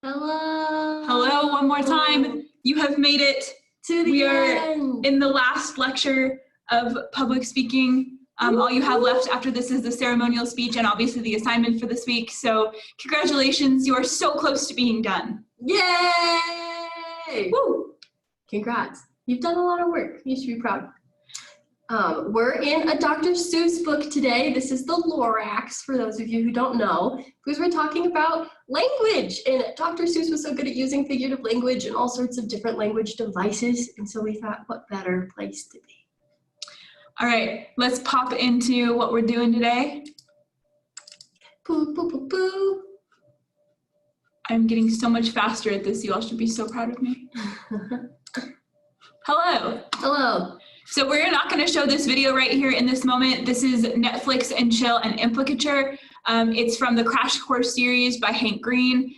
Hello. Hello, one more time. You have made it To the We end. are in the last lecture of public speaking. All you have left after this is the ceremonial speech and obviously the assignment for this week. So congratulations, you are so close to being done. Yay! Woo! Congrats. You've done a lot of work. You should be proud. We're in a Dr. Seuss book today. This is the Lorax, for those of you who don't know, because we're talking about language. And Dr. Seuss was so good at using figurative language and all sorts of different language devices. And so we thought, what better place to be? All right, let's pop into what we're doing today. Poo, poo, poo, poo. I'm getting so much faster at this. You all should be so proud of me. Hello. Hello. So we're not going to show this video right here in this moment. This is Netflix and Chill and Implicature. It's from the Crash Course series by Hank Green.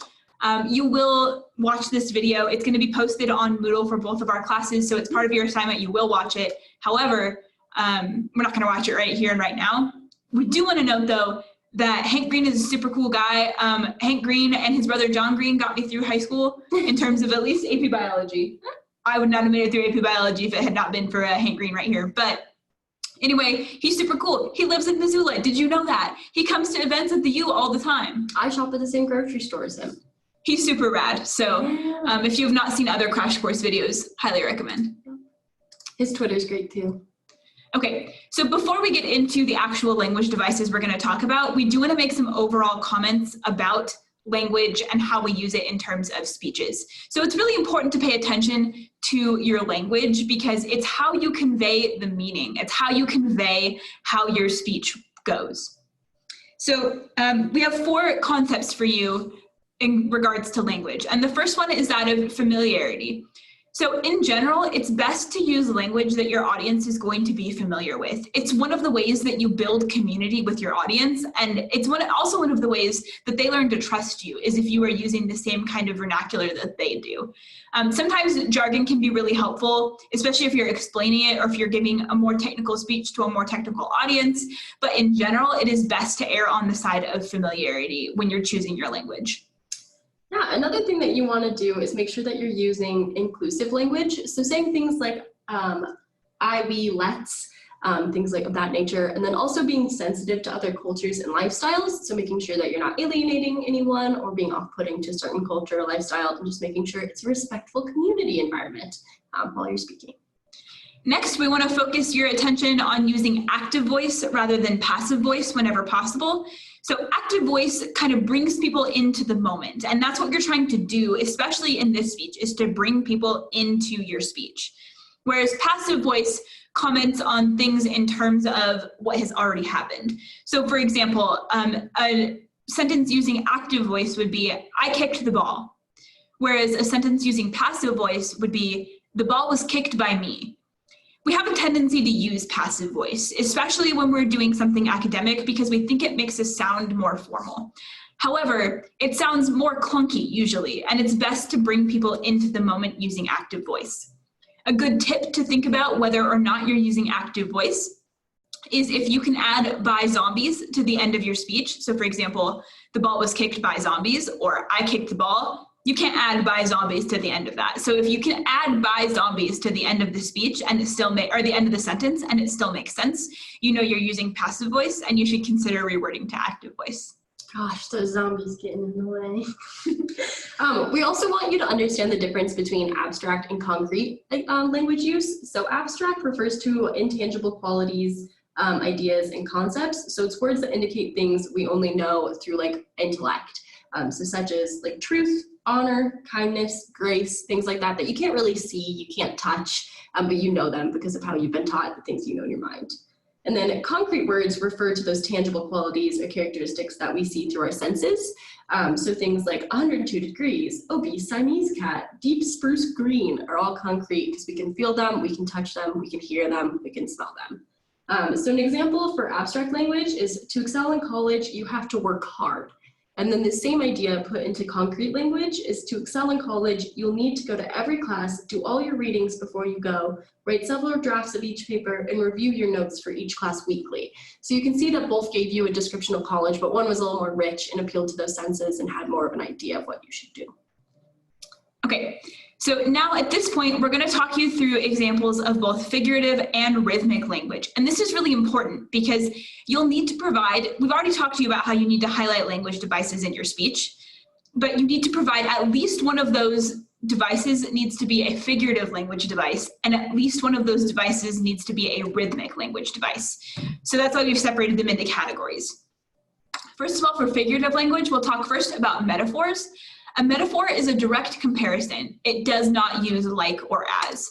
You will watch this video. It's going to be posted on Moodle for both of our classes, so it's part of your assignment. You will watch it. However, we're not going to watch it right here and right now. We do want to note, though, that Hank Green is a super cool guy. Hank Green and his brother John Green got me through high school in terms of at least AP Biology. I would not have made it through AP Biology if it had not been for Hank Green right here. But anyway, he's super cool. He lives in Missoula. Did you know that? He comes to events at the U all the time. I shop at the same grocery store as him. He's super rad. So if you have not seen other Crash Course videos, highly recommend. His Twitter's great too. Okay, so before we get into the actual language devices we're going to talk about, we do want to make some overall comments about language and how we use it in terms of speeches. So it's really important to pay attention to your language because it's how you convey the meaning. It's how you convey how your speech goes. So we have 4 concepts for you in regards to language. And the first one is that of familiarity. So in general, it's best to use language that your audience is going to be familiar with. It's one of the ways that you build community with your audience, and it's also one of the ways that they learn to trust you is if you are using the same kind of vernacular that they do. Sometimes jargon can be really helpful, especially if you're explaining it or if you're giving a more technical speech to a more technical audience, but in general, it is best to err on the side of familiarity when you're choosing your language. Yeah, another thing that you want to do is make sure that you're using inclusive language. So saying things like I, we, let's, things like of that nature, and then also being sensitive to other cultures and lifestyles. So making sure that you're not alienating anyone or being off-putting to a certain culture or lifestyle, and just making sure it's a respectful community environment while you're speaking. Next, we want to focus your attention on using active voice rather than passive voice whenever possible. So active voice kind of brings people into the moment, and that's what you're trying to do, especially in this speech, is to bring people into your speech. Whereas passive voice comments on things in terms of what has already happened. So for example, a sentence using active voice would be, I kicked the ball. Whereas a sentence using passive voice would be, the ball was kicked by me. We have a tendency to use passive voice, especially when we're doing something academic because we think it makes us sound more formal. However, it sounds more clunky usually, and it's best to bring people into the moment using active voice. A good tip to think about whether or not you're using active voice is if you can add by zombies to the end of your speech. So for example, the ball was kicked by zombies, or I kicked the ball. You can't add by zombies to the end of that. So if you can add by zombies to the end of the speech and it still or the end of the sentence and it still makes sense, you know you're using passive voice and you should consider rewording to active voice. Gosh, those zombies getting in the way. We also want you to understand the difference between abstract and concrete language use. So abstract refers to intangible qualities, ideas, and concepts. So it's words that indicate things we only know through like intellect. So such as like truth, honor, kindness, grace, things like that, that you can't really see, you can't touch, but you know them because of how you've been taught, the things you know in your mind. And then concrete words refer to those tangible qualities or characteristics that we see through our senses. So things like 102 degrees, obese Siamese cat, deep spruce green are all concrete because we can feel them, we can touch them, we can hear them, we can smell them. So an example for abstract language is to excel in college, you have to work hard. And then the same idea put into concrete language is to excel in college, you'll need to go to every class, do all your readings before you go, write several drafts of each paper, and review your notes for each class weekly. So you can see that both gave you a description of college, but one was a little more rich and appealed to those senses and had more of an idea of what you should do. Okay, so now at this point, we're going to talk you through examples of both figurative and rhythmic language. And this is really important because you'll need to provide, we've already talked to you about how you need to highlight language devices in your speech, but you need to provide at least one of those devices needs to be a figurative language device, and at least one of those devices needs to be a rhythmic language device. So that's why we've separated them into categories. First of all, for figurative language, we'll talk first about metaphors. A metaphor is a direct comparison. It does not use like or as.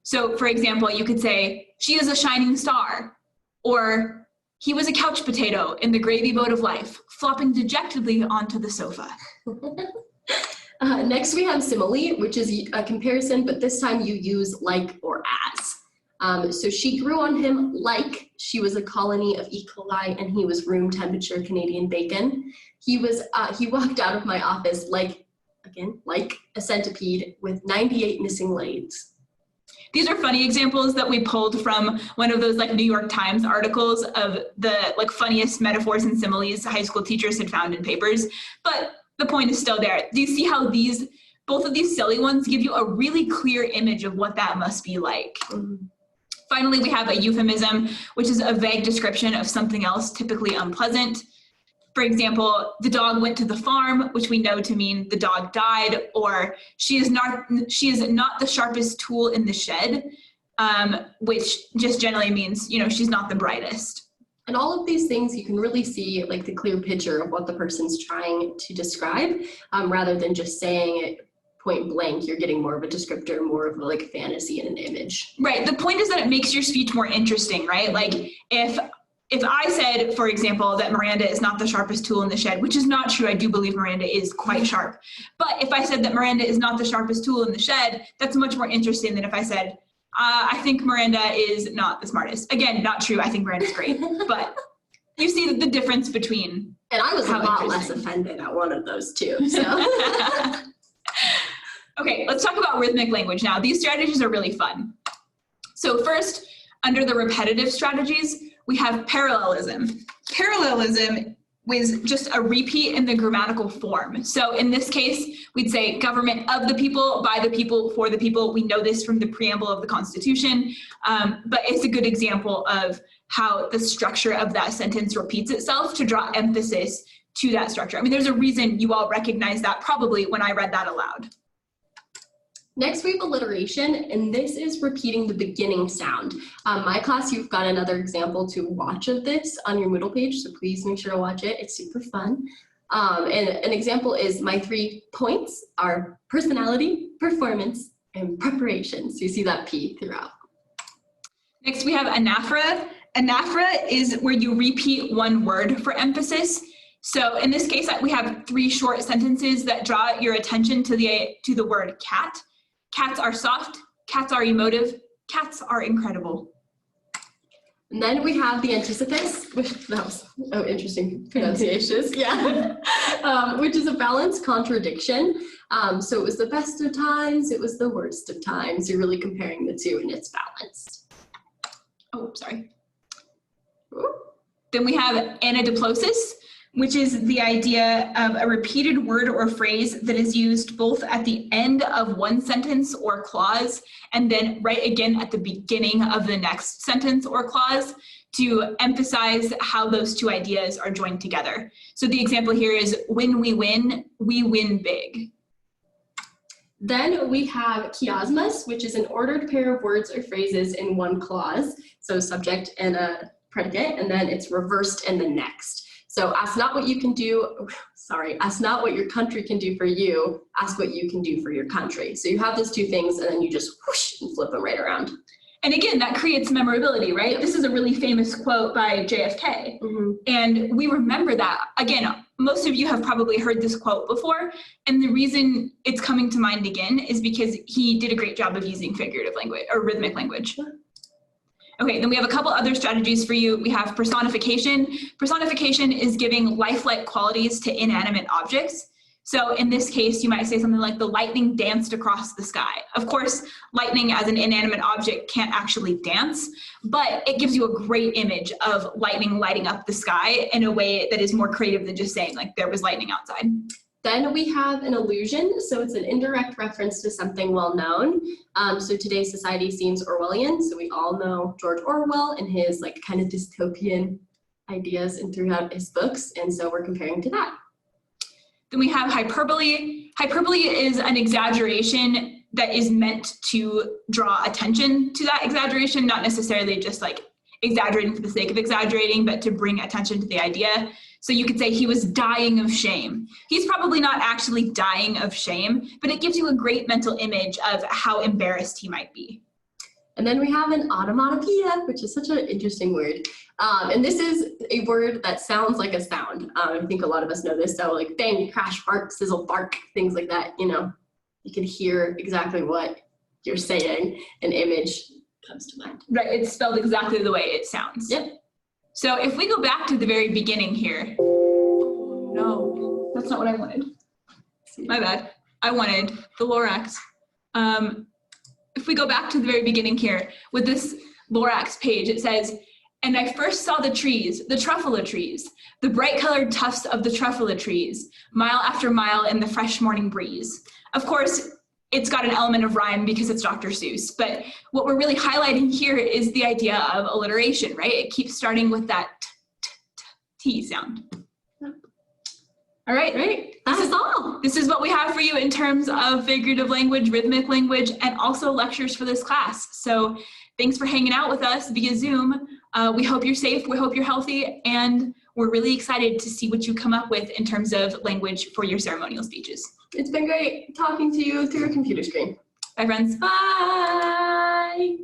So for example, you could say, she is a shining star, or he was a couch potato in the gravy boat of life, flopping dejectedly onto the sofa. Next we have simile, which is a comparison, but this time you use like or as. So she grew on him like she was a colony of E. coli and he was room temperature Canadian bacon. He walked out of my office like a centipede with 98 missing legs. These are funny examples that we pulled from one of those like New York Times articles of the like funniest metaphors and similes high school teachers had found in papers. But the point is still there. Do you see how both of these silly ones give you a really clear image of what that must be like? Mm-hmm. Finally, we have a euphemism, which is a vague description of something else, typically unpleasant. For example, the dog went to the farm, which we know to mean the dog died, or she is not the sharpest tool in the shed, which just generally means, she's not the brightest. And all of these things, you can really see like the clear picture of what the person's trying to describe, rather than just saying it point blank. You're getting more of a descriptor, more of a like fantasy and an image. Right. The point is that it makes your speech more interesting, right? Like if I said, for example, that Miranda is not the sharpest tool in the shed, which is not true. I do believe Miranda is quite sharp. But if I said that Miranda is not the sharpest tool in the shed, that's much more interesting than if I said, I think Miranda is not the smartest. Again, not true. I think Miranda's great. But you see the difference between. And I was a lot less offended at one of those two. So. Okay, let's talk about rhythmic language now. These strategies are really fun. So first, under the repetitive strategies, we have parallelism. Parallelism was just a repeat in the grammatical form. So in this case, we'd say government of the people, by the people, for the people. We know this from the preamble of the Constitution, but it's a good example of how the structure of that sentence repeats itself to draw emphasis to that structure. I mean, there's a reason you all recognize that probably when I read that aloud. Next, we have alliteration, and this is repeating the beginning sound. My class, you've got another example to watch of this on your Moodle page, so please make sure to watch it. It's super fun. And an example is my 3 points are personality, performance, and preparation. So you see that P throughout. Next, we have anaphora. Anaphora is where you repeat one word for emphasis. So in this case, we have 3 short sentences that draw your attention to the word cat. Cats are soft, cats are emotive, cats are incredible. And then we have the anticipus, which that was interesting pronunciations, yeah. Which is a balanced contradiction. So it was the best of times, it was the worst of times. You're really comparing the two and it's balanced. Oh, sorry. Ooh. Then we have anadiplosis, which is the idea of a repeated word or phrase that is used both at the end of one sentence or clause, and then right again at the beginning of the next sentence or clause to emphasize how those two ideas are joined together. So the example here is, when we win big. Then we have chiasmus, which is an ordered pair of words or phrases in one clause. So subject and a predicate, and then it's reversed in the next. So ask not what you can do, ask not what your country can do for you, ask what you can do for your country. So you have those 2 things and then you just whoosh and flip them right around. And again, that creates memorability, right? This is a really famous quote by JFK. Mm-hmm. And we remember that. Again, most of you have probably heard this quote before. And the reason it's coming to mind again is because he did a great job of using figurative language or rhythmic language. Okay, then we have a couple other strategies for you. We have personification. Personification is giving lifelike qualities to inanimate objects. So in this case, you might say something like, the lightning danced across the sky. Of course, lightning as an inanimate object can't actually dance, but it gives you a great image of lightning lighting up the sky in a way that is more creative than just saying like there was lightning outside. Then we have an allusion, so it's an indirect reference to something well known. So today's society seems Orwellian, so we all know George Orwell and his like kind of dystopian ideas and throughout his books, and so we're comparing to that. Then we have hyperbole. Hyperbole is an exaggeration that is meant to draw attention to that exaggeration, not necessarily just like exaggerating for the sake of exaggerating, but to bring attention to the idea. So you could say he was dying of shame. He's probably not actually dying of shame, but it gives you a great mental image of how embarrassed he might be. And then we have an onomatopoeia, which is such an interesting word. And this is a word that sounds like a sound. I think a lot of us know this. So like bang, crash, bark, sizzle, bark, things like that. You know, you can hear exactly what you're saying. An image comes to mind. Right, it's spelled exactly the way it sounds. Yep. So if we go back to the very beginning here, oh no, that's not what I wanted. My bad. I wanted the Lorax. If we go back to the very beginning here, with this Lorax page, it says, "And I first saw the trees, the truffula trees, the bright-colored tufts of the truffula trees, mile after mile in the fresh morning breeze." Of course, it's got an element of rhyme because it's Dr. Seuss, but what we're really highlighting here is the idea of alliteration, right? It keeps starting with that T sound. All right, Right, that is all. this is what we have for you in terms of figurative language, rhythmic language, and also lectures for this class. So thanks for hanging out with us via Zoom. We hope you're safe, we hope you're healthy, and we're really excited to see what you come up with in terms of language for your ceremonial speeches. It's been great talking to you through a computer screen. Bye, friends. Bye.